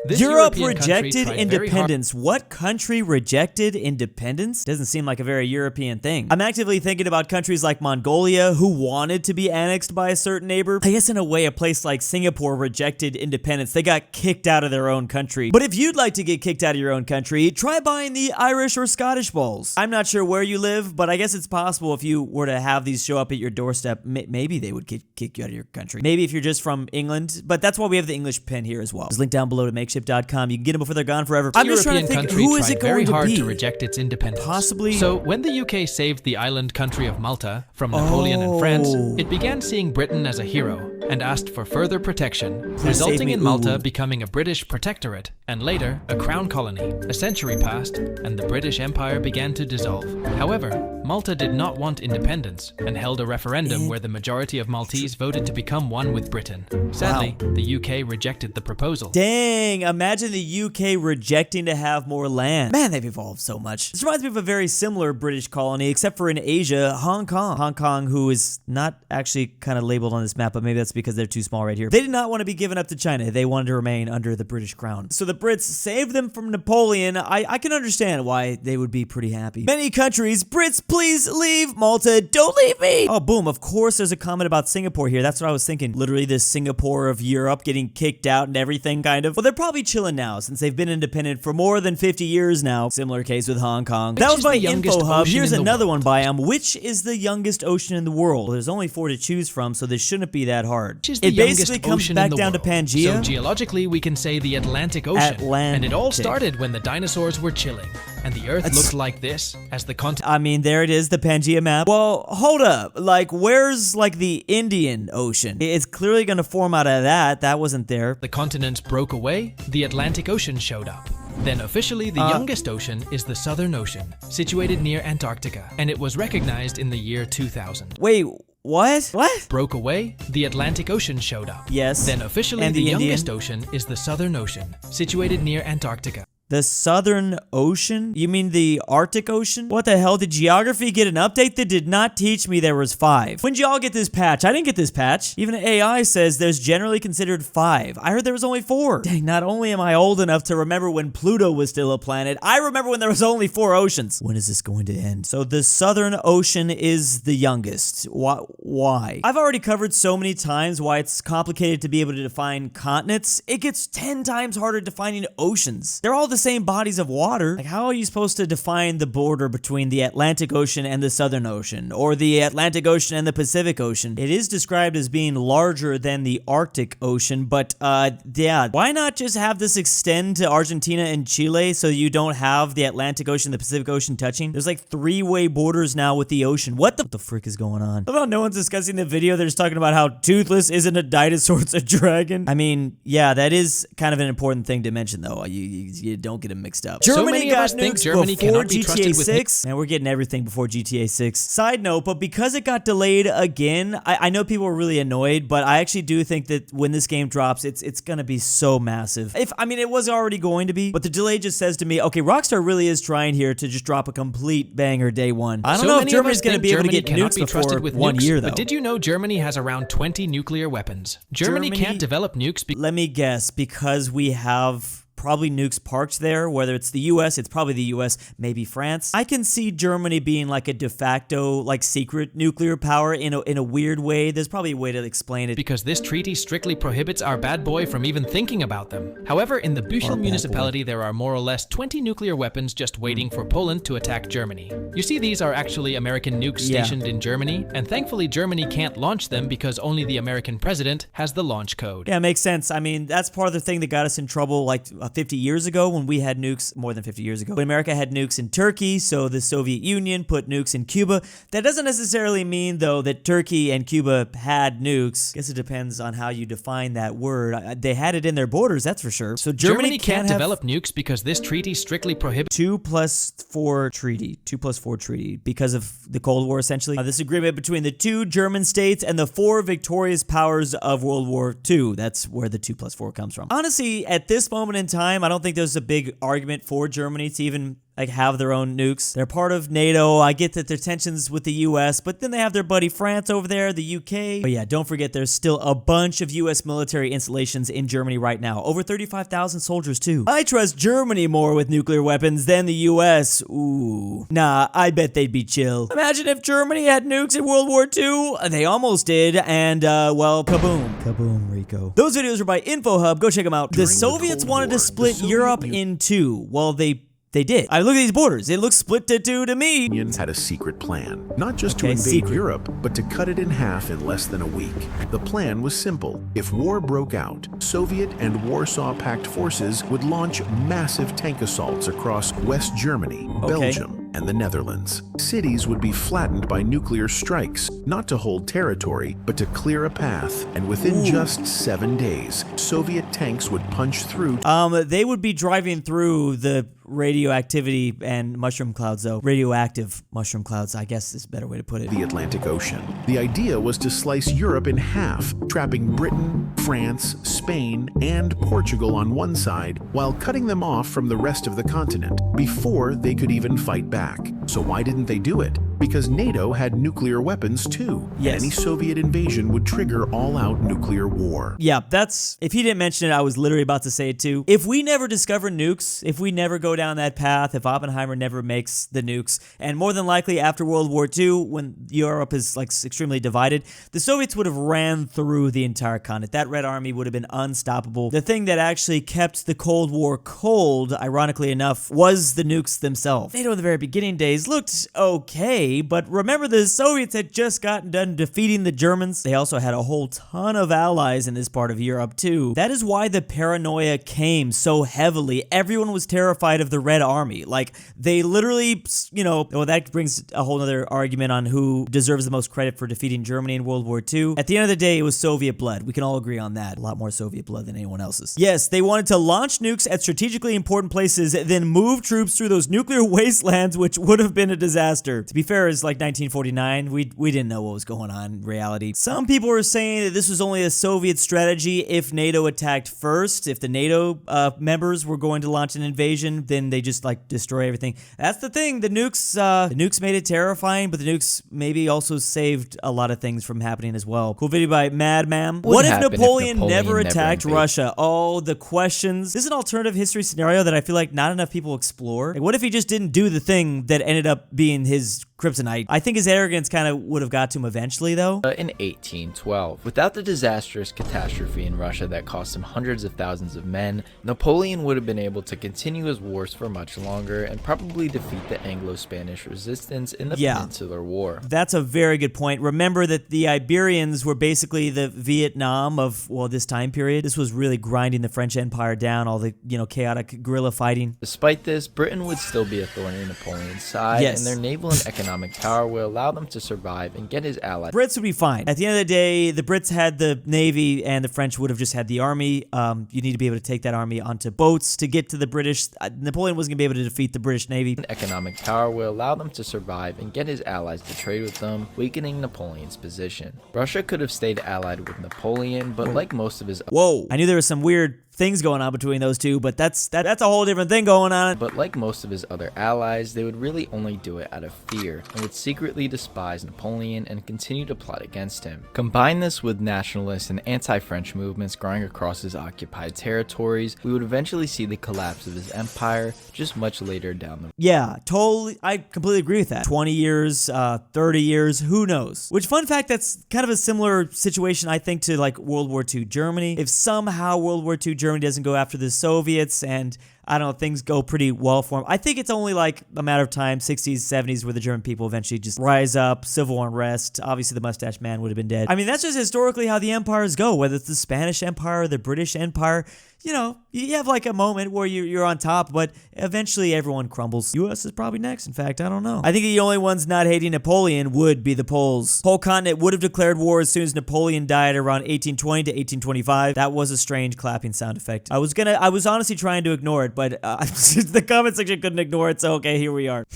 This Europe European rejected country tried very independence. What country rejected independence? Doesn't seem like a very European thing. I'm actively thinking about countries like Mongolia who wanted to be annexed by a certain neighbor. I guess in a way a place like Singapore rejected independence. They got kicked out of their own country. But if you'd like to get kicked out of your own country, try buying the Irish or Scottish balls. I'm not sure where you live, but I guess it's possible if you were to have these show up at your doorstep, maybe they would kick you out of your country. Maybe if you're just from England, but that's why we have the English pen here as well. There's a link down below to makeshift.com. You can get them before they're gone forever. I'm just trying to think, who is it going to be? Very hard to reject its independence. Possibly. So when the UK saved the island country of Malta from Napoleon and France, it began seeing Britain as a hero and asked for further protection, resulting in Malta becoming a British protectorate and later a crown colony. A century passed and the British Empire began to dissolve. However, Malta did not want independence and held a referendum where the majority of Maltese voted to become one with Britain. Sadly, the UK rejected the proposal. Dang, imagine the UK rejecting to have more land. Man, they've evolved so much. This reminds me of a very similar British colony, except for in Asia, Hong Kong. Hong Kong, who is not actually kind of labeled on this map, but maybe that's because they're too small right here. They did not want to be given up to China. They wanted to remain under the British crown. So the Brits saved them from Napoleon. I can understand why they would be pretty happy. Many countries, Brits, please leave Malta. Don't leave me. Oh, boom. Of course, there's a comment about Singapore here. That's what I was thinking. Literally the Singapore of Europe getting kicked out and everything, kind of. Well, they're probably chilling now since they've been independent for more than 50 years now. Similar case with Hong Kong. That was my info hub. Here's another one by which is the youngest ocean in the world? Well, there's only 4 to choose from, so this shouldn't be that hard. It basically comes back down to Pangea. So geologically, we can say the Atlantic Ocean. And it all started when the dinosaurs were chilling. And the Earth looked like this as the continent. I mean, there it is, the Pangea map. Well, hold up. Like, where's, like, the Indian Ocean? It's clearly going to form out of that. That wasn't there. The continents broke away, the Atlantic Ocean showed up. Then officially, the youngest ocean is the Southern Ocean, situated near Antarctica. And it was recognized in the year 2000. Wait, what? Broke away, the Atlantic Ocean showed up. Yes. Then officially, the youngest ocean is the Southern Ocean, situated near Antarctica. The Southern Ocean? You mean the Arctic Ocean? What the hell? Did geography get an update? That did not teach me there was 5. When did y'all get this patch? I didn't get this patch. Even AI says there's generally considered 5. I heard there was only 4. Dang, not only am I old enough to remember when Pluto was still a planet, I remember when there was only 4 oceans. When is this going to end? So the Southern Ocean is the youngest. Why? I've already covered so many times why it's complicated to be able to define continents. It gets 10 times harder defining oceans. They're all the same bodies of water. Like, how are you supposed to define the border between the Atlantic Ocean and the Southern Ocean, or the Atlantic Ocean and the Pacific Ocean? It is described as being larger than the Arctic Ocean, but yeah, why not just have this extend to Argentina and Chile so you don't have the Atlantic Ocean and the Pacific Ocean touching? There's like 3-way borders now with the ocean. What the frick is going on? I love how no one's discussing the video. They're just talking about how Toothless isn't a dinosaur, it's a dragon. I mean, yeah, that is kind of an important thing to mention, though. You don't get them mixed up. Germany got nukes before GTA 6. Man, we're getting everything before GTA 6. Side note, but because it got delayed again, I know people were really annoyed, but I actually do think that when this game drops, it's gonna be so massive. I mean, it was already going to be, but the delay just says to me, okay, Rockstar really is trying here to just drop a complete banger day one. I don't know if Germany's gonna be able to get nukes before 1 year, though. But did you know Germany has around 20 nuclear weapons? Germany can't develop nukes. Let me guess, because we have probably nukes parked there, whether it's the US, it's probably the US, maybe France. I can see Germany being like a de facto, like secret nuclear power in a weird way. There's probably a way to explain it. Because this treaty strictly prohibits our bad boy from even thinking about them. However, in the Büchel municipality, there are more or less 20 nuclear weapons just waiting for Poland to attack Germany. You see, these are actually American nukes stationed in Germany, and thankfully Germany can't launch them because only the American president has the launch code. Yeah, makes sense. I mean, that's part of the thing that got us in trouble, like 50 years ago when we had nukes, more than 50 years ago, when America had nukes in Turkey, so the Soviet Union put nukes in Cuba. That doesn't necessarily mean, though, that Turkey and Cuba had nukes. I guess it depends on how you define that word. They had it in their borders, that's for sure. So Germany can't develop nukes because this treaty strictly prohibits 2+4 treaty. 2+4 treaty because of the Cold War, essentially. This agreement between the 2 German states and the 4 victorious powers of World War II. That's where the 2+4 comes from. Honestly, at this moment in time, I don't think there's a big argument for Germany to even like have their own nukes. They're part of NATO. I get that their tensions with the US, but then they have their buddy France over there, the UK. But yeah, don't forget there's still a bunch of US military installations in Germany right now. Over 35,000 soldiers too. I trust Germany more with nuclear weapons than the US. Ooh. Nah, I bet they'd be chill. Imagine if Germany had nukes in World War II. They almost did, and well, kaboom. Kaboom, Rico. Those videos are by InfoHub. Go check them out. The Soviets wanted to split Europe in two. Well, they did. I look at these borders. It looks split to two to me. Unions had a secret plan, not just to invade Europe, but to cut it in half in less than a week. The plan was simple. If war broke out, Soviet and Warsaw Pact forces would launch massive tank assaults across West Germany, Belgium, and the Netherlands. Cities would be flattened by nuclear strikes, not to hold territory, but to clear a path. And within just 7 days, Soviet tanks would punch through. They would be driving through the radioactivity and mushroom clouds, though. Radioactive mushroom clouds, I guess is a better way to put it. The Atlantic Ocean. The idea was to slice Europe in half, trapping Britain, France, Spain, and Portugal on one side, while cutting them off from the rest of the continent before they could even fight back. So why didn't they do it? Because NATO had nuclear weapons too. Yes. Any Soviet invasion would trigger all-out nuclear war. Yeah, that's, if he didn't mention it, I was literally about to say it too. If we never discover nukes, if we never go down that path, if Oppenheimer never makes the nukes, and more than likely after World War II, when Europe is like extremely divided, the Soviets would have ran through the entire continent. That Red Army would have been unstoppable. The thing that actually kept the Cold War cold, ironically enough, was the nukes themselves. NATO in the very beginning days looked okay, but remember the Soviets had just gotten done defeating the Germans. They also had a whole ton of allies in this part of Europe too. That is why the paranoia came so heavily. Everyone was terrified of the Red Army. Like, they literally, you know, well, that brings a whole other argument on who deserves the most credit for defeating Germany in World War II. At the end of the day, it was Soviet blood. We can all agree on that. A lot more Soviet blood than anyone else's. Yes, they wanted to launch nukes at strategically important places, then move troops through those nuclear wastelands, which would have been a disaster. To be fair, it's like 1949. We didn't know what was going on in reality. Some people were saying that this was only a Soviet strategy if NATO attacked first. If the NATO members were going to launch an invasion, then they just like destroy everything. That's the thing. The nukes made it terrifying, but the nukes maybe also saved a lot of things from happening as well. Cool video by Mad Ma'am. What if Napoleon never attacked Russia? Oh, the questions. This is an alternative history scenario that I feel like not enough people explore. Like, what if he just didn't do the thing that ended up being his kryptonite? I think his arrogance kind of would have got to him eventually, though. In 1812, without the disastrous catastrophe in Russia that cost him hundreds of thousands of men, Napoleon would have been able to continue his wars for much longer and probably defeat the Anglo-Spanish resistance in the Peninsular War. That's a very good point. Remember that the Iberians were basically the Vietnam of, well, this time period. This was really grinding the French Empire down, all the, you know, chaotic guerrilla fighting. Despite this, Britain would still be a thorn in Napoleon's side, and their naval and economic power will allow them to survive and get his allies. Brits would be fine. At the end of the day, the Brits had the Navy and the French would have just had the army. You need to be able to take that army onto boats to get to the British. Napoleon wasn't going to be able to defeat the British Navy. Economic power will allow them to survive and get his allies to trade with them, weakening Napoleon's position. Russia could have stayed allied with Napoleon, but like most of his... Whoa, I knew there was some weird things going on between those two, but that's a whole different thing going on. But like most of his other allies, they would really only do it out of fear and would secretly despise Napoleon and continue to plot against him. Combine this with nationalist and anti-French movements growing across his occupied territories, we would eventually see the collapse of his empire just much later down the road. Yeah, totally. I completely agree with that. 20 years, 30 years, who knows? Which, fun fact, that's kind of a similar situation, I think, to like World War II Germany. If somehow World War II Germany doesn't go after the Soviets and I don't know, things go pretty well for them. I think it's only like a matter of time, 60s, 70s, where the German people eventually just rise up, civil unrest. Obviously, the mustache man would have been dead. I mean, that's just historically how the empires go, whether it's the Spanish Empire or the British Empire. You know, you have like a moment where you're on top, but eventually everyone crumbles. US is probably next, in fact, I don't know. I think the only ones not hating Napoleon would be the Poles. Whole continent would have declared war as soon as Napoleon died around 1820 to 1825. That was a strange clapping sound effect. I was honestly trying to ignore it, but the comment section couldn't ignore it, so okay, here we are.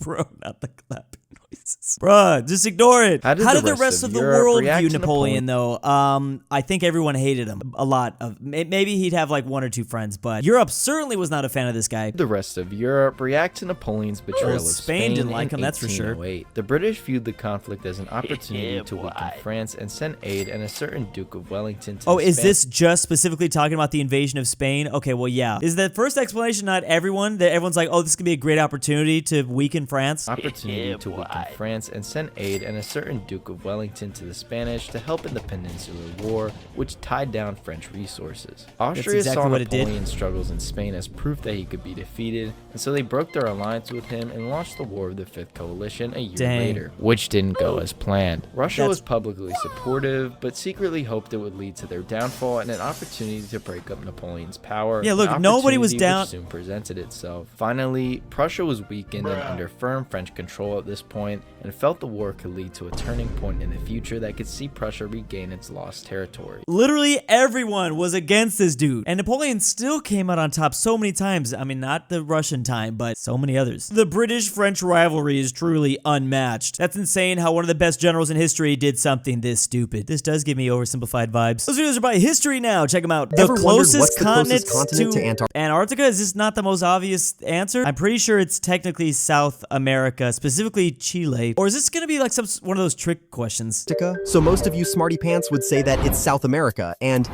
Bro, not the clapping noise. Bruh, just ignore it. How did the rest of the Europe world react view to Napoleon, though? I think everyone hated him. A lot of. Maybe he'd have like 1 or 2 friends, but Europe certainly was not a fan of this guy. The rest of Europe react to Napoleon's betrayal of Spain didn't like him, that's for sure. 1808. The British viewed the conflict as an opportunity to weaken France and send aid and a certain Duke of Wellington to is this just specifically talking about the invasion of Spain? Okay, well, yeah. Is the first explanation not everyone? That everyone's like, oh, this could be a great opportunity to weaken France? Opportunity to weaken France and send aid and a certain Duke of Wellington to the Spanish to help in the Peninsular War, which tied down French resources. Austria saw Napoleon's struggles in Spain as proof that he could be defeated, and so they broke their alliance with him and launched the War of the Fifth Coalition a year later, which didn't go as planned. Russia was publicly supportive, but secretly hoped it would lead to their downfall and an opportunity to break up Napoleon's power. Yeah, look, nobody was down. Which soon presented itself. Finally, Prussia was weakened and under firm French control at this point, and felt the war could lead to a turning point in the future that could see Prussia regain its lost territory. Literally everyone was against this dude, and Napoleon still came out on top so many times. I mean, not the Russian time, but so many others. The British-French rivalry is truly unmatched. That's insane how one of the best generals in history did something this stupid. This does give me oversimplified vibes. Those videos are by history now. Check them out. The closest continent to Antarctica? Is this not the most obvious answer? I'm pretty sure it's technically South America, specifically Chile. Or is this gonna be like one of those trick questions? So most of you smarty pants would say that it's South America, and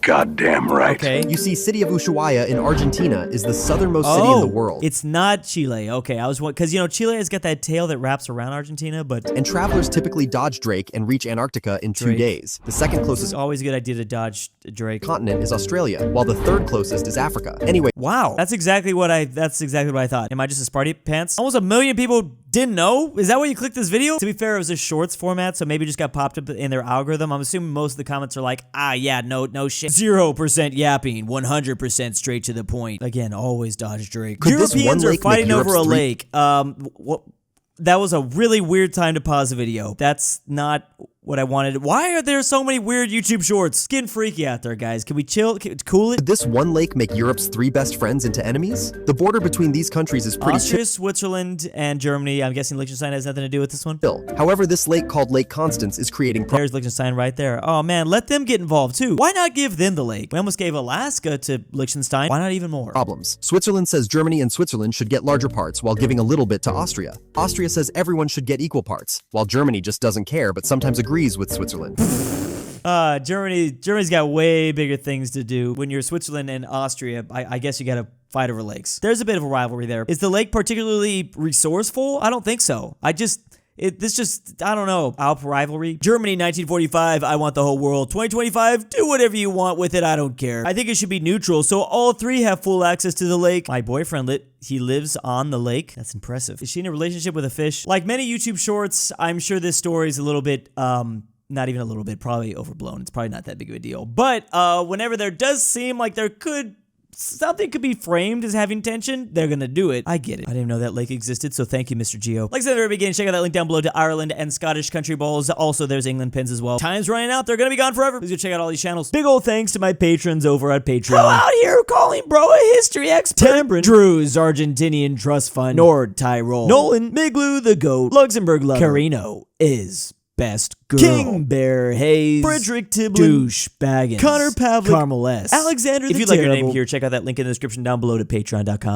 goddamn right. Okay. You see, city of Ushuaia in Argentina is the southernmost city in the world. It's not Chile. Okay, I was because you know Chile has got that tail that wraps around Argentina, but and travelers typically dodge Drake and reach Antarctica in 2 days. The second closest it's always a good idea to dodge Drake continent is Australia, while the third closest is Africa. Anyway, wow, that's exactly what I thought. Am I just a smarty pants? Almost 1 million people didn't know? Is that why you clicked this video? To be fair, it was a shorts format, so maybe it just got popped up in their algorithm. I'm assuming most of the comments are like, yeah, no shit. 0% yapping, 100% straight to the point. Again, always dodge Drake. Europeans are fighting over a lake. That was a really weird time to pause the video. That's not what I wanted. Why are there so many weird YouTube shorts? It's getting freaky out there, guys. Can we chill? Cool it? Could this one lake make Europe's 3 best friends into enemies? The border between these countries is pretty Austria, Switzerland, and Germany. I'm guessing Liechtenstein has nothing to do with this one. chill. However, this lake called Lake Constance is creating There's Liechtenstein right there. Oh man, let them get involved too. Why not give them the lake? We almost gave Alaska to Liechtenstein. Why not even more? problems. Switzerland says Germany and Switzerland should get larger parts while giving a little bit to Austria. Austria says everyone should get equal parts, while Germany just doesn't care but sometimes agrees with Switzerland. Germany's got way bigger things to do. When you're Switzerland and Austria, I guess you gotta fight over lakes. There's a bit of a rivalry there. Is the lake particularly resourceful? I don't think so. I don't know. Alp rivalry. Germany, 1945, I want the whole world. 2025, do whatever you want with it, I don't care. I think it should be neutral, so all 3 have full access to the lake. My boyfriend, he lives on the lake. That's impressive. Is she in a relationship with a fish? Like many YouTube shorts, I'm sure this story is a little bit, not even a little bit, probably overblown. It's probably not that big of a deal. But whenever there does seem like something could be framed as having tension, they're gonna do it. I get it. I didn't even know that lake existed, so thank you, Mr. Geo. Like I said at the very beginning, check out that link down below to Ireland and Scottish country balls. Also, there's England pins as well. Time's running out. They're gonna be gone forever. Please go check out all these channels. Big old thanks to my patrons over at Patreon. Come out here calling bro a history expert. Tambre, Drew's Argentinian Trust Fund, NordTyrol, Nolan, Miglu the Goat, LuxembourgLover, KirinoIsBestGirl, KingBearHaze, Fredrik Tibblin, DOOCHBAGGINS, Pavlik, Carmel Saida, AlexandertheTerrible. If you'd like your name here, check out that link in the description down below to patreon.com.